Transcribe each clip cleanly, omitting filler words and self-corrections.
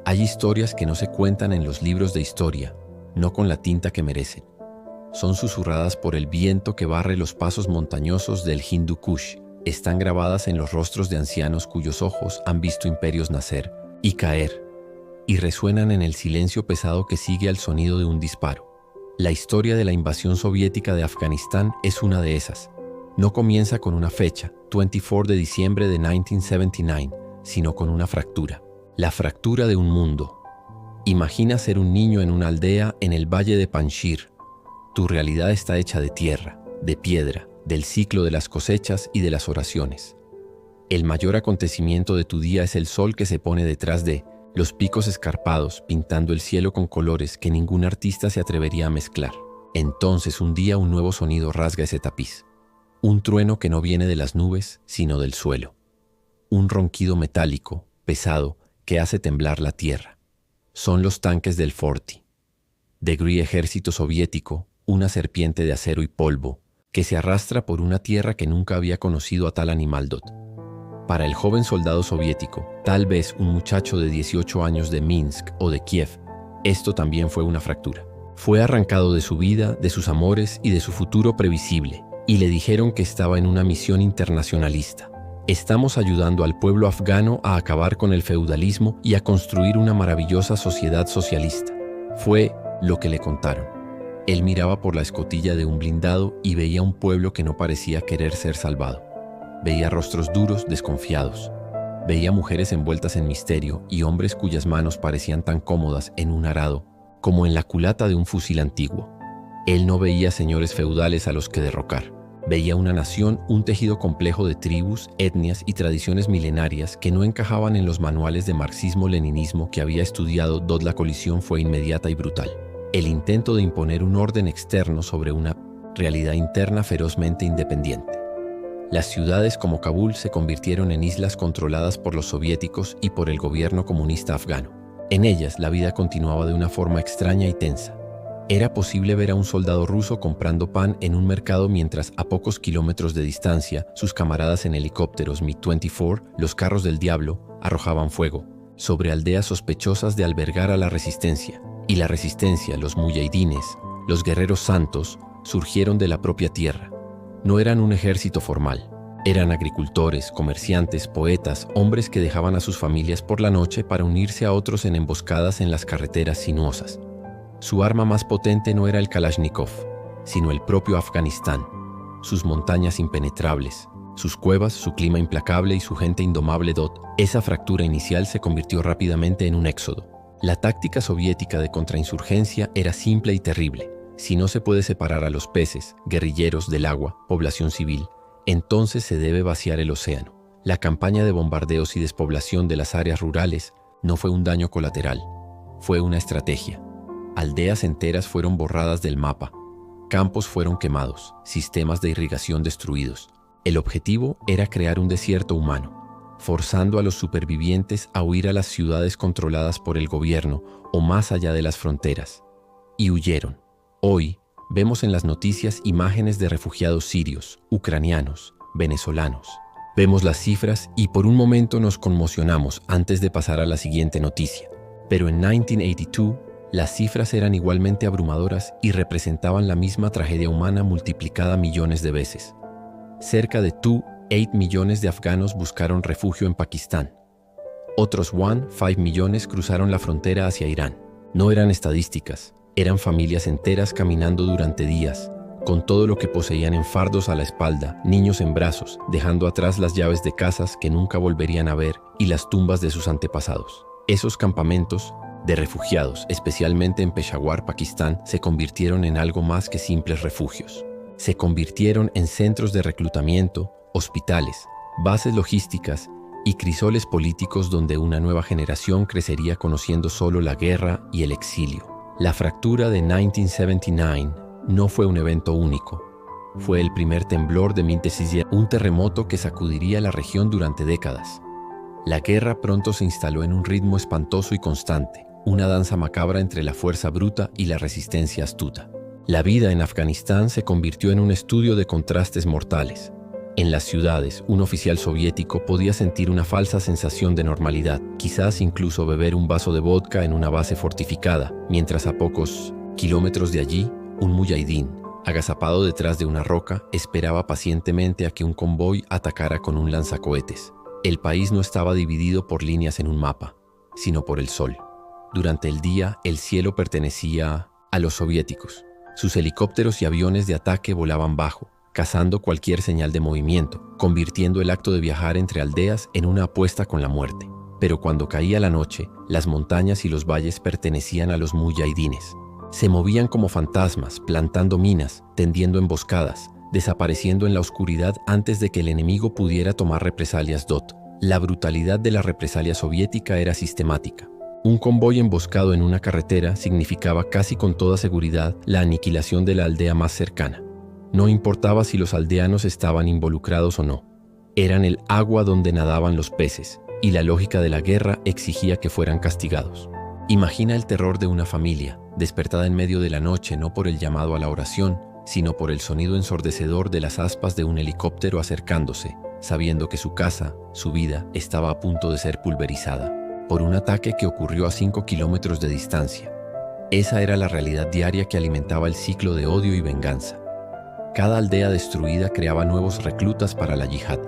Hay historias que no se cuentan en los libros de historia, no con la tinta que merecen. Son susurradas por el viento que barre los pasos montañosos del Hindu Kush. Están grabadas en los rostros de ancianos cuyos ojos han visto imperios nacer y caer, y resuenan en el silencio pesado que sigue al sonido de un disparo. La historia de la invasión soviética de Afganistán es una de esas. No comienza con una fecha, 24 de diciembre de 1979, sino con una fractura. La fractura de un mundo. Imagina ser un niño en una aldea en el valle de Panjshir. Tu realidad está hecha de tierra, de piedra, del ciclo de las cosechas y de las oraciones. El mayor acontecimiento de tu día es el sol que se pone detrás de los picos escarpados, pintando el cielo con colores que ningún artista se atrevería a mezclar. Entonces un día un nuevo sonido rasga ese tapiz. Un trueno que no viene de las nubes, sino del suelo. Un ronquido metálico, pesado, que hace temblar la tierra. Son los tanques del Forty. De gris ejército soviético, una serpiente de acero y polvo, que se arrastra por una tierra que nunca había conocido a tal animaldot. Para el joven soldado soviético, tal vez un muchacho de 18 años de Minsk o de Kiev, esto también fue una fractura. Fue arrancado de su vida, de sus amores y de su futuro previsible, y le dijeron que estaba en una misión internacionalista. Estamos ayudando al pueblo afgano a acabar con el feudalismo y a construir una maravillosa sociedad socialista. Fue lo que le contaron. Él miraba por la escotilla de un blindado y veía un pueblo que no parecía querer ser salvado. Veía rostros duros, desconfiados. Veía mujeres envueltas en misterio y hombres cuyas manos parecían tan cómodas en un arado como en la culata de un fusil antiguo. Él no veía señores feudales a los que derrocar. Veía una nación, un tejido complejo de tribus, etnias y tradiciones milenarias que no encajaban en los manuales de marxismo-leninismo que había estudiado. La colisión fue inmediata y brutal. El intento de imponer un orden externo sobre una realidad interna ferozmente independiente. Las ciudades como Kabul se convirtieron en islas controladas por los soviéticos y por el gobierno comunista afgano. En ellas la vida continuaba de una forma extraña y tensa. Era posible ver a un soldado ruso comprando pan en un mercado mientras a pocos kilómetros de distancia sus camaradas en helicópteros MiG-24, los carros del diablo, arrojaban fuego sobre aldeas sospechosas de albergar a la resistencia. Y la resistencia, los mujahidines, los guerreros santos, surgieron de la propia tierra. No eran un ejército formal. Eran agricultores, comerciantes, poetas, hombres que dejaban a sus familias por la noche para unirse a otros en emboscadas en las carreteras sinuosas. Su arma más potente no era el Kalashnikov, sino el propio Afganistán, sus montañas impenetrables, sus cuevas, su clima implacable y su gente indomable. Esa fractura inicial se convirtió rápidamente en un éxodo. La táctica soviética de contrainsurgencia era simple y terrible. Si no se puede separar a los peces, guerrilleros del agua, población civil, entonces se debe vaciar el océano. La campaña de bombardeos y despoblación de las áreas rurales no fue un daño colateral, fue una estrategia. Aldeas enteras fueron borradas del mapa, campos fueron quemados, sistemas de irrigación destruidos. El objetivo era crear un desierto humano, forzando a los supervivientes a huir a las ciudades controladas por el gobierno o más allá de las fronteras. Y huyeron. Hoy vemos en las noticias imágenes de refugiados sirios, ucranianos, venezolanos. Vemos las cifras y por un momento nos conmocionamos antes de pasar a la siguiente noticia. Pero en 1982, las cifras eran igualmente abrumadoras y representaban la misma tragedia humana multiplicada millones de veces. Cerca de 8 millones de afganos buscaron refugio en Pakistán. Otros 5 millones cruzaron la frontera hacia Irán. No eran estadísticas, eran familias enteras caminando durante días, con todo lo que poseían en fardos a la espalda, niños en brazos, dejando atrás las llaves de casas que nunca volverían a ver y las tumbas de sus antepasados. Esos campamentos de refugiados, especialmente en Peshawar, Pakistán, se convirtieron en algo más que simples refugios. Se convirtieron en centros de reclutamiento, hospitales, bases logísticas y crisoles políticos donde una nueva generación crecería conociendo solo la guerra y el exilio. La fractura de 1979 no fue un evento único. Fue el primer temblor de 1967, un terremoto que sacudiría la región durante décadas. La guerra pronto se instaló en un ritmo espantoso y constante, una danza macabra entre la fuerza bruta y la resistencia astuta. La vida en Afganistán se convirtió en un estudio de contrastes mortales. En las ciudades, un oficial soviético podía sentir una falsa sensación de normalidad, quizás incluso beber un vaso de vodka en una base fortificada, mientras a pocos kilómetros de allí, un muyahidín, agazapado detrás de una roca, esperaba pacientemente a que un convoy atacara con un lanzacohetes. El país no estaba dividido por líneas en un mapa, sino por el sol. Durante el día, el cielo pertenecía a los soviéticos. Sus helicópteros y aviones de ataque volaban bajo, cazando cualquier señal de movimiento, convirtiendo el acto de viajar entre aldeas en una apuesta con la muerte. Pero cuando caía la noche, las montañas y los valles pertenecían a los muyahidines. Se movían como fantasmas, plantando minas, tendiendo emboscadas, desapareciendo en la oscuridad antes de que el enemigo pudiera tomar represalias. La brutalidad de la represalia soviética era sistemática. Un convoy emboscado en una carretera significaba casi con toda seguridad la aniquilación de la aldea más cercana. No importaba si los aldeanos estaban involucrados o no. Eran el agua donde nadaban los peces, y la lógica de la guerra exigía que fueran castigados. Imagina el terror de una familia, despertada en medio de la noche no por el llamado a la oración, sino por el sonido ensordecedor de las aspas de un helicóptero acercándose, sabiendo que su casa, su vida, estaba a punto de ser pulverizada por un ataque que ocurrió a 5 kilómetros de distancia. Esa era la realidad diaria que alimentaba el ciclo de odio y venganza. Cada aldea destruida creaba nuevos reclutas para la yihad.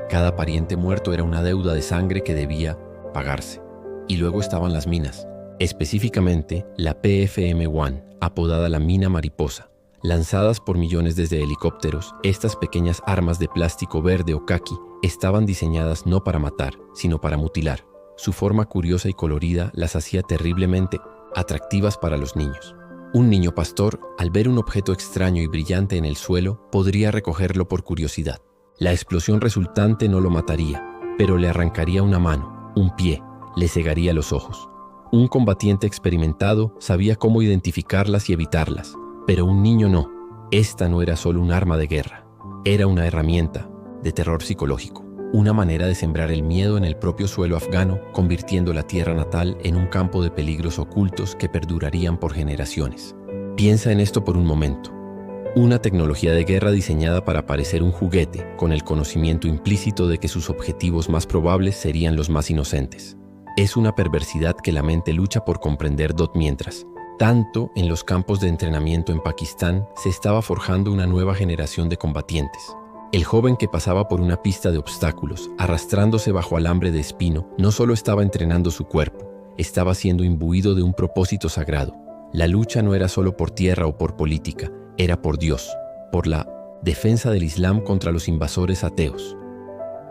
Cada pariente muerto era una deuda de sangre que debía pagarse. Y luego estaban las minas, específicamente la PFM-1, apodada la mina mariposa. Lanzadas por millones desde helicópteros, estas pequeñas armas de plástico verde o caqui estaban diseñadas no para matar, sino para mutilar. Su forma curiosa y colorida las hacía terriblemente atractivas para los niños. Un niño pastor, al ver un objeto extraño y brillante en el suelo, podría recogerlo por curiosidad. La explosión resultante no lo mataría, pero le arrancaría una mano, un pie, le cegaría los ojos. Un combatiente experimentado sabía cómo identificarlas y evitarlas, pero un niño no. Esta no era solo un arma de guerra, era una herramienta de terror psicológico. Una manera de sembrar el miedo en el propio suelo afgano, convirtiendo la tierra natal en un campo de peligros ocultos que perdurarían por generaciones. Piensa en esto por un momento. Una tecnología de guerra diseñada para parecer un juguete, con el conocimiento implícito de que sus objetivos más probables serían los más inocentes. Es una perversidad que la mente lucha por comprender. Mientras tanto, en los campos de entrenamiento en Pakistán se estaba forjando una nueva generación de combatientes. El joven que pasaba por una pista de obstáculos, arrastrándose bajo alambre de espino, no solo estaba entrenando su cuerpo, estaba siendo imbuido de un propósito sagrado. La lucha no era solo por tierra o por política, era por Dios, por la defensa del Islam contra los invasores ateos.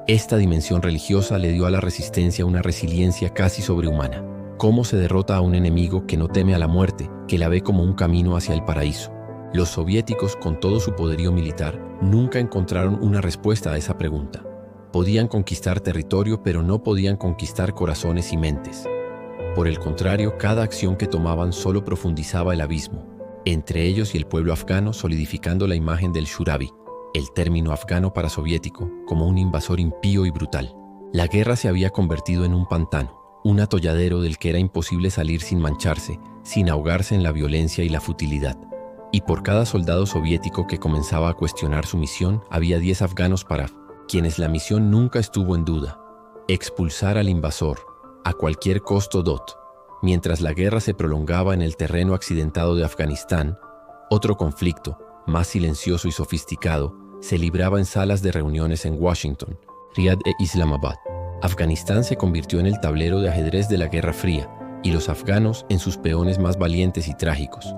Esta dimensión religiosa le dio a la resistencia una resiliencia casi sobrehumana. ¿Cómo se derrota a un enemigo que no teme a la muerte, que la ve como un camino hacia el paraíso? Los soviéticos, con todo su poderío militar, nunca encontraron una respuesta a esa pregunta. Podían conquistar territorio, pero no podían conquistar corazones y mentes. Por el contrario, cada acción que tomaban solo profundizaba el abismo entre ellos y el pueblo afgano, solidificando la imagen del Shurabi, el término afgano para soviético, como un invasor impío y brutal. La guerra se había convertido en un pantano, un atolladero del que era imposible salir sin mancharse, sin ahogarse en la violencia y la futilidad. Y por cada soldado soviético que comenzaba a cuestionar su misión, había 10 afganos para quienes la misión nunca estuvo en duda: expulsar al invasor, a cualquier costo. Mientras la guerra se prolongaba en el terreno accidentado de Afganistán, otro conflicto, más silencioso y sofisticado, se libraba en salas de reuniones en Washington, Riad e Islamabad. Afganistán se convirtió en el tablero de ajedrez de la Guerra Fría, y los afganos en sus peones más valientes y trágicos.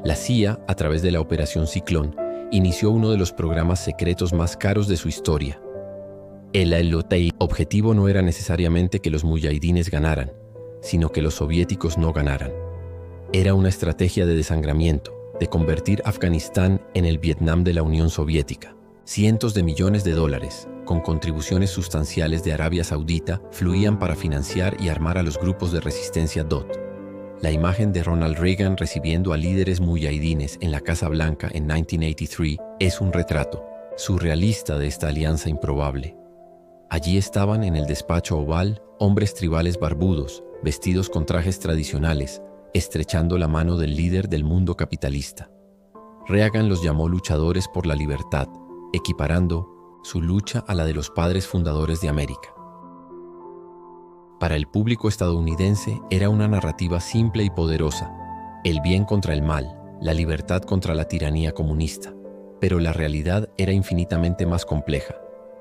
La CIA, a través de la Operación Ciclón, inició uno de los programas secretos más caros de su historia. El objetivo no era necesariamente que los muyahidines ganaran, sino que los soviéticos no ganaran. Era una estrategia de desangramiento, de convertir Afganistán en el Vietnam de la Unión Soviética. Cientos de millones de dólares, con contribuciones sustanciales de Arabia Saudita, fluían para financiar y armar a los grupos de resistencia. La imagen de Ronald Reagan recibiendo a líderes muyahidines en la Casa Blanca en 1983 es un retrato surrealista de esta alianza improbable. Allí estaban en el despacho oval hombres tribales barbudos, vestidos con trajes tradicionales, estrechando la mano del líder del mundo capitalista. Reagan los llamó luchadores por la libertad, equiparando su lucha a la de los padres fundadores de América. Para el público estadounidense era una narrativa simple y poderosa, el bien contra el mal, la libertad contra la tiranía comunista. Pero la realidad era infinitamente más compleja.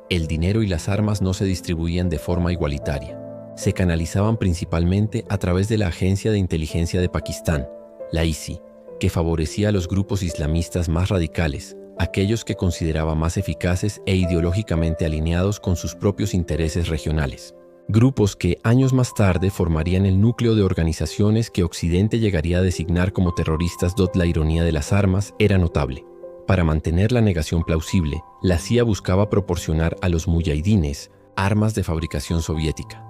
El dinero y las armas no se distribuían de forma igualitaria. Se canalizaban principalmente a través de la Agencia de Inteligencia de Pakistán, la ISI, que favorecía a los grupos islamistas más radicales, aquellos que consideraba más eficaces e ideológicamente alineados con sus propios intereses regionales. Grupos que años más tarde formarían el núcleo de organizaciones que Occidente llegaría a designar como terroristas. La ironía de las armas era notable. Para mantener la negación plausible, la CIA buscaba proporcionar a los muyahidines armas de fabricación soviética.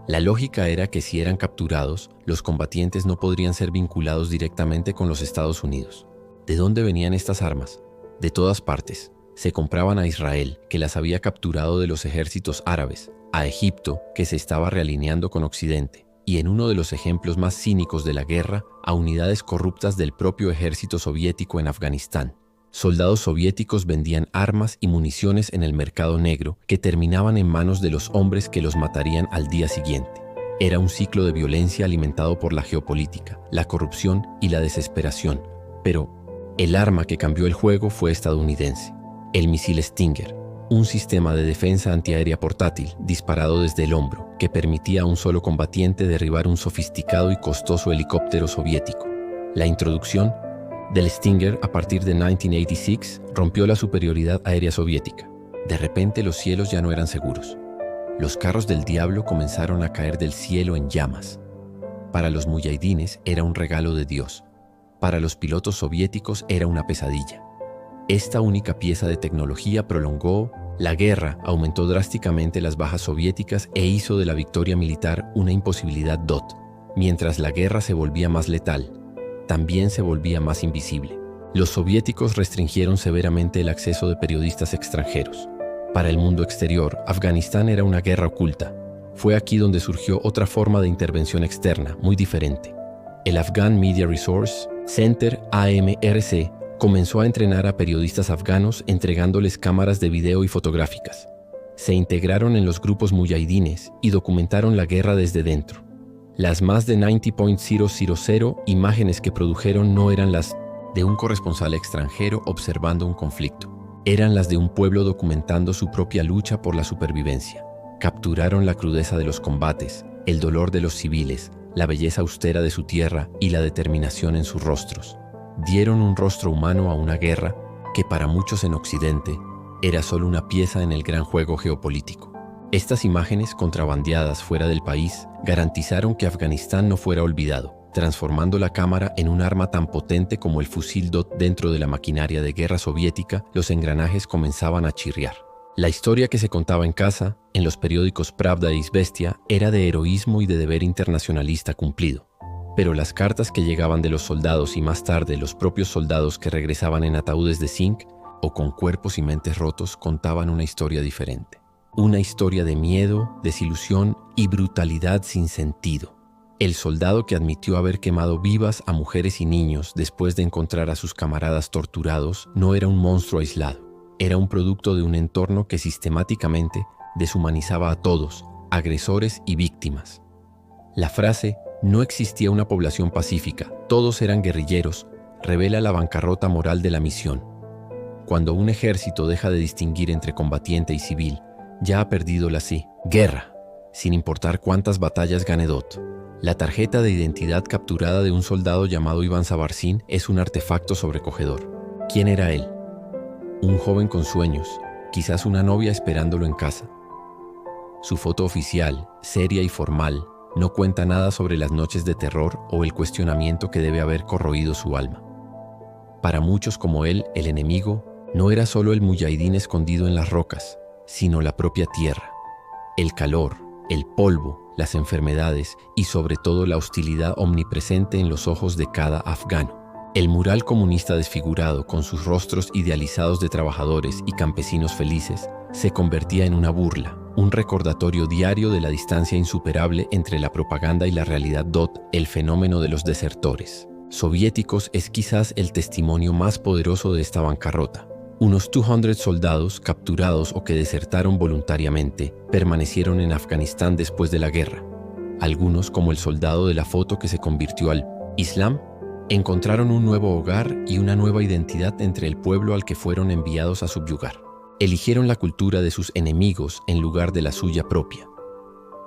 La lógica era que si eran capturados, los combatientes no podrían ser vinculados directamente con los Estados Unidos. ¿De dónde venían estas armas? De todas partes. Se compraban a Israel, que las había capturado de los ejércitos árabes, a Egipto, que se estaba realineando con Occidente, y en uno de los ejemplos más cínicos de la guerra, a unidades corruptas del propio ejército soviético en Afganistán. Soldados soviéticos vendían armas y municiones en el mercado negro que terminaban en manos de los hombres que los matarían al día siguiente. Era un ciclo de violencia alimentado por la geopolítica, la corrupción y la desesperación. Pero el arma que cambió el juego fue estadounidense, el misil Stinger, un sistema de defensa antiaérea portátil disparado desde el hombro que permitía a un solo combatiente derribar un sofisticado y costoso helicóptero soviético. La introducción del Stinger a partir de 1986 rompió la superioridad aérea soviética. De repente los cielos ya no eran seguros. Los carros del diablo comenzaron a caer del cielo en llamas. Para los muyahidines era un regalo de Dios. Para los pilotos soviéticos era una pesadilla. Esta única pieza de tecnología prolongó la guerra, aumentó drásticamente las bajas soviéticas e hizo de la victoria militar una imposibilidad. Mientras la guerra se volvía más letal, también se volvía más invisible. Los soviéticos restringieron severamente el acceso de periodistas extranjeros. Para el mundo exterior, Afganistán era una guerra oculta. Fue aquí donde surgió otra forma de intervención externa, muy diferente. El Afghan Media Resource Center, AMRC, comenzó a entrenar a periodistas afganos entregándoles cámaras de video y fotográficas. Se integraron en los grupos muyahidines y documentaron la guerra desde dentro. Las más de 90.000 imágenes que produjeron no eran las de un corresponsal extranjero observando un conflicto. Eran las de un pueblo documentando su propia lucha por la supervivencia. Capturaron la crudeza de los combates, el dolor de los civiles, la belleza austera de su tierra y la determinación en sus rostros. Dieron un rostro humano a una guerra que para muchos en Occidente era solo una pieza en el gran juego geopolítico. Estas imágenes contrabandeadas fuera del país garantizaron que Afganistán no fuera olvidado, transformando la cámara en un arma tan potente como el fusil dentro de la maquinaria de guerra soviética. Los engranajes comenzaban a chirriar. La historia que se contaba en casa, en los periódicos Pravda e Izvestia, era de heroísmo y de deber internacionalista cumplido. Pero las cartas que llegaban de los soldados y más tarde los propios soldados que regresaban en ataúdes de zinc o con cuerpos y mentes rotos contaban una historia diferente. Una historia de miedo, desilusión y brutalidad sin sentido. El soldado que admitió haber quemado vivas a mujeres y niños después de encontrar a sus camaradas torturados no era un monstruo aislado. Era un producto de un entorno que sistemáticamente deshumanizaba a todos, agresores y víctimas. La frase "no existía una población pacífica, todos eran guerrilleros", revela la bancarrota moral de la misión. Cuando un ejército deja de distinguir entre combatiente y civil, ya ha perdido la guerra, sin importar cuántas batallas gane Dot. La tarjeta de identidad capturada de un soldado llamado Iván Sabarsin es un artefacto sobrecogedor. ¿Quién era él? Un joven con sueños, quizás una novia esperándolo en casa. Su foto oficial, seria y formal, no cuenta nada sobre las noches de terror o el cuestionamiento que debe haber corroído su alma. Para muchos como él, el enemigo no era solo el muyahidín escondido en las rocas, sino la propia tierra, el calor, el polvo, las enfermedades y sobre todo la hostilidad omnipresente en los ojos de cada afgano. El mural comunista desfigurado con sus rostros idealizados de trabajadores y campesinos felices se convertía en una burla, un recordatorio diario de la distancia insuperable entre la propaganda y la realidad. El fenómeno de los desertores soviéticos es quizás el testimonio más poderoso de esta bancarrota. Unos 200 soldados capturados o que desertaron voluntariamente permanecieron en Afganistán después de la guerra. Algunos, como el soldado de la foto que se convirtió al Islam, encontraron un nuevo hogar y una nueva identidad entre el pueblo al que fueron enviados a subyugar. Eligieron la cultura de sus enemigos en lugar de la suya propia.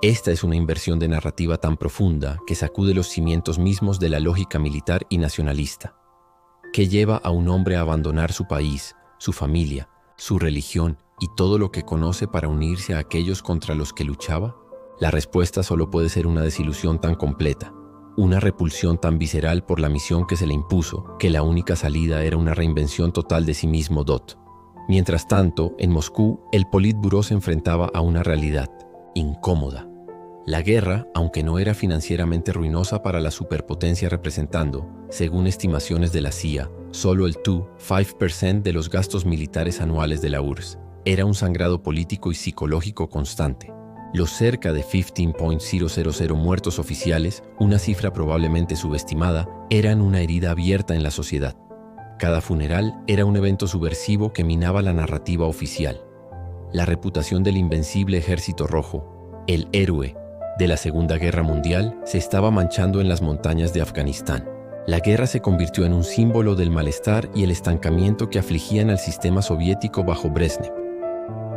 Esta es una inversión de narrativa tan profunda que sacude los cimientos mismos de la lógica militar y nacionalista. ¿Qué lleva a un hombre a abandonar su país, su familia, su religión y todo lo que conoce para unirse a aquellos contra los que luchaba? La respuesta solo puede ser una desilusión tan completa, una repulsión tan visceral por la misión que se le impuso, que la única salida era una reinvención total de sí mismo. Mientras tanto, en Moscú, el Politburó se enfrentaba a una realidad incómoda. La guerra, aunque no era financieramente ruinosa para la superpotencia representando, según estimaciones de la CIA, solo el 2,5% de los gastos militares anuales de la URSS, era un sangrado político y psicológico constante. Los cerca de 15,000 muertos oficiales, una cifra probablemente subestimada, eran una herida abierta en la sociedad. Cada funeral era un evento subversivo que minaba la narrativa oficial. La reputación del invencible Ejército Rojo, el héroe de la Segunda Guerra Mundial, se estaba manchando en las montañas de Afganistán. La guerra se convirtió en un símbolo del malestar y el estancamiento que afligían al sistema soviético bajo Brezhnev.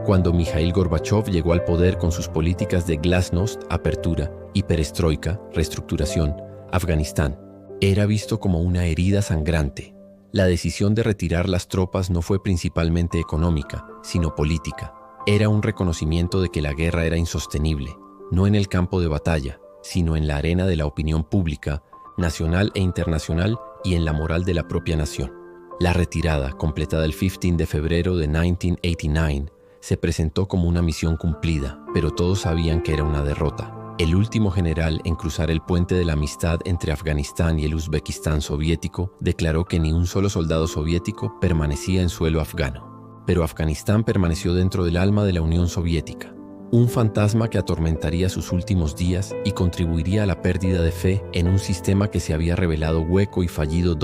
Cuando Mikhail Gorbachev llegó al poder con sus políticas de glasnost, apertura, y perestroika, reestructuración, Afganistán era visto como una herida sangrante. La decisión de retirar las tropas no fue principalmente económica, sino política. Era un reconocimiento de que la guerra era insostenible, no en el campo de batalla, sino en la arena de la opinión pública, nacional e internacional, y en la moral de la propia nación. La retirada, completada el 15 de febrero de 1989, se presentó como una misión cumplida, pero todos sabían que era una derrota. El último general en cruzar el puente de la amistad entre Afganistán y el Uzbekistán soviético declaró que ni un solo soldado soviético permanecía en suelo afgano. Pero Afganistán permaneció dentro del alma de la Unión Soviética, un fantasma que atormentaría sus últimos días y contribuiría a la pérdida de fe en un sistema que se había revelado hueco y fallido.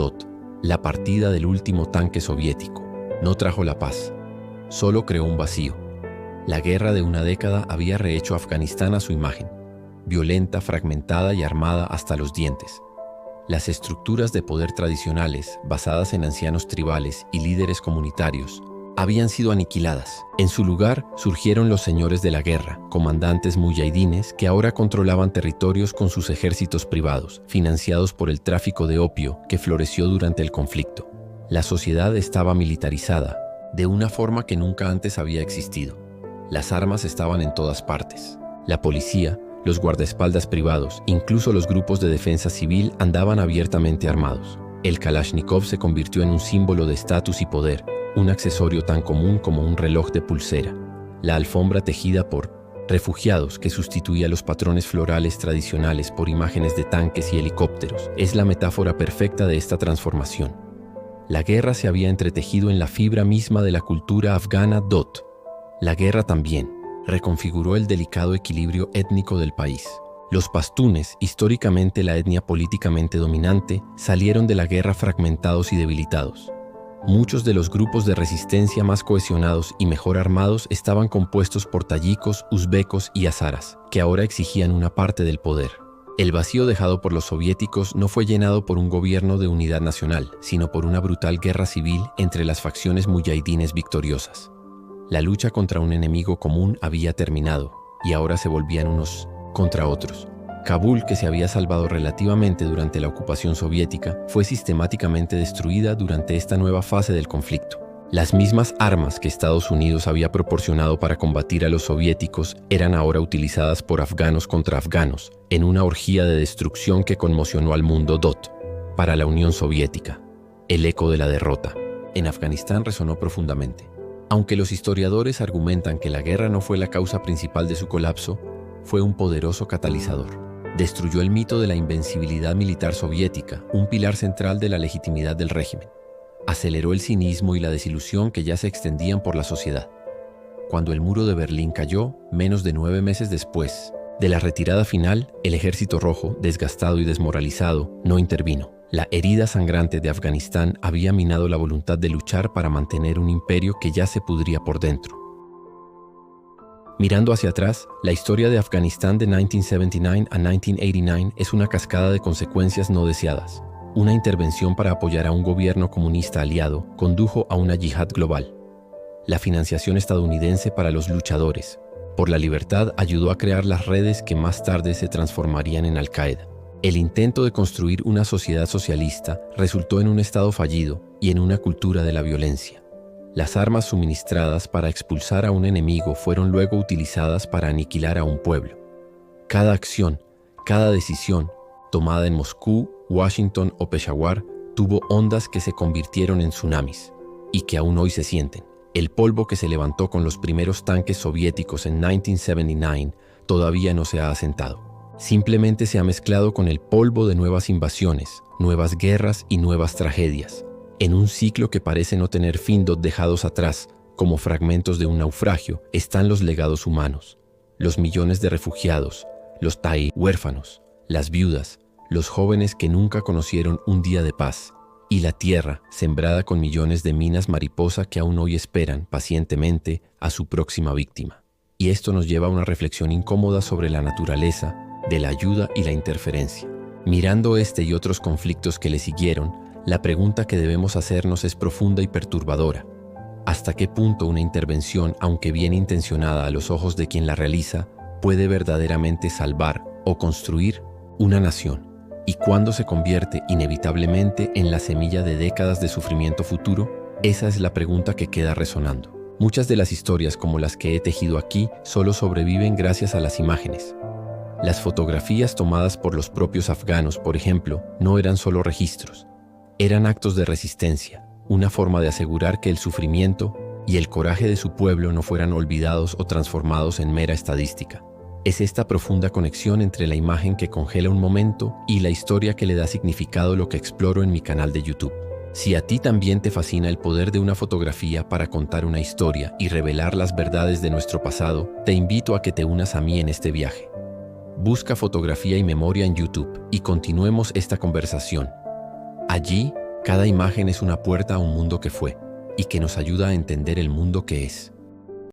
La partida del último tanque soviético no trajo la paz, solo creó un vacío. La guerra de una década había rehecho Afganistán a su imagen, violenta, fragmentada y armada hasta los dientes. Las estructuras de poder tradicionales, basadas en ancianos tribales y líderes comunitarios, habían sido aniquiladas. En su lugar surgieron los señores de la guerra, comandantes muyahidines que ahora controlaban territorios con sus ejércitos privados, financiados por el tráfico de opio que floreció durante el conflicto. La sociedad estaba militarizada, de una forma que nunca antes había existido. Las armas estaban en todas partes. La policía, los guardaespaldas privados, incluso los grupos de defensa civil andaban abiertamente armados. El Kalashnikov se convirtió en un símbolo de estatus y poder, un accesorio tan común como un reloj de pulsera. La alfombra tejida por refugiados que sustituía los patrones florales tradicionales por imágenes de tanques y helicópteros es la metáfora perfecta de esta transformación. La guerra se había entretejido en la fibra misma de la cultura afgana. La guerra también reconfiguró el delicado equilibrio étnico del país. Los pastunes, históricamente la etnia políticamente dominante, salieron de la guerra fragmentados y debilitados. Muchos de los grupos de resistencia más cohesionados y mejor armados estaban compuestos por tayikos, uzbecos y azaras, que ahora exigían una parte del poder. El vacío dejado por los soviéticos no fue llenado por un gobierno de unidad nacional, sino por una brutal guerra civil entre las facciones muyahidines victoriosas. La lucha contra un enemigo común había terminado, y ahora se volvían unos contra otros. Kabul, que se había salvado relativamente durante la ocupación soviética, fue sistemáticamente destruida durante esta nueva fase del conflicto. Las mismas armas que Estados Unidos había proporcionado para combatir a los soviéticos eran ahora utilizadas por afganos contra afganos, en una orgía de destrucción que conmocionó al mundo. Para la Unión Soviética, el eco de la derrota en Afganistán resonó profundamente. Aunque los historiadores argumentan que la guerra no fue la causa principal de su colapso, fue un poderoso catalizador. Destruyó el mito de la invencibilidad militar soviética, un pilar central de la legitimidad del régimen. Aceleró el cinismo y la desilusión que ya se extendían por la sociedad. Cuando el muro de Berlín cayó, menos de 9 meses después de la retirada final, el Ejército Rojo, desgastado y desmoralizado, no intervino. La herida sangrante de Afganistán había minado la voluntad de luchar para mantener un imperio que ya se pudría por dentro. Mirando hacia atrás, la historia de Afganistán de 1979 a 1989 es una cascada de consecuencias no deseadas. Una intervención para apoyar a un gobierno comunista aliado condujo a una yihad global. La financiación estadounidense para los luchadores por la libertad ayudó a crear las redes que más tarde se transformarían en Al-Qaeda. El intento de construir una sociedad socialista resultó en un Estado fallido y en una cultura de la violencia. Las armas suministradas para expulsar a un enemigo fueron luego utilizadas para aniquilar a un pueblo. Cada acción, cada decisión, tomada en Moscú, Washington o Peshawar, tuvo ondas que se convirtieron en tsunamis y que aún hoy se sienten. El polvo que se levantó con los primeros tanques soviéticos en 1979 todavía no se ha asentado. Simplemente se ha mezclado con el polvo de nuevas invasiones, nuevas guerras y nuevas tragedias, en un ciclo que parece no tener fin. Dejados atrás, como fragmentos de un naufragio, están los legados humanos, los millones de refugiados, los huérfanos, las viudas, los jóvenes que nunca conocieron un día de paz, y la tierra sembrada con millones de minas mariposa que aún hoy esperan pacientemente a su próxima víctima. Y esto nos lleva a una reflexión incómoda sobre la naturaleza de la ayuda y la interferencia. Mirando este y otros conflictos que le siguieron, la pregunta que debemos hacernos es profunda y perturbadora. ¿Hasta qué punto una intervención, aunque bien intencionada a los ojos de quien la realiza, puede verdaderamente salvar o construir una nación? ¿Y cuándo se convierte inevitablemente en la semilla de décadas de sufrimiento futuro? Esa es la pregunta que queda resonando. Muchas de las historias como las que he tejido aquí solo sobreviven gracias a las imágenes. Las fotografías tomadas por los propios afganos, por ejemplo, no eran solo registros. Eran actos de resistencia, una forma de asegurar que el sufrimiento y el coraje de su pueblo no fueran olvidados o transformados en mera estadística. Es esta profunda conexión entre la imagen que congela un momento y la historia que le da significado lo que exploro en mi canal de YouTube. Si a ti también te fascina el poder de una fotografía para contar una historia y revelar las verdades de nuestro pasado, te invito a que te unas a mí en este viaje. Busca Fotografía y Memoria en YouTube y continuemos esta conversación. Allí, cada imagen es una puerta a un mundo que fue y que nos ayuda a entender el mundo que es.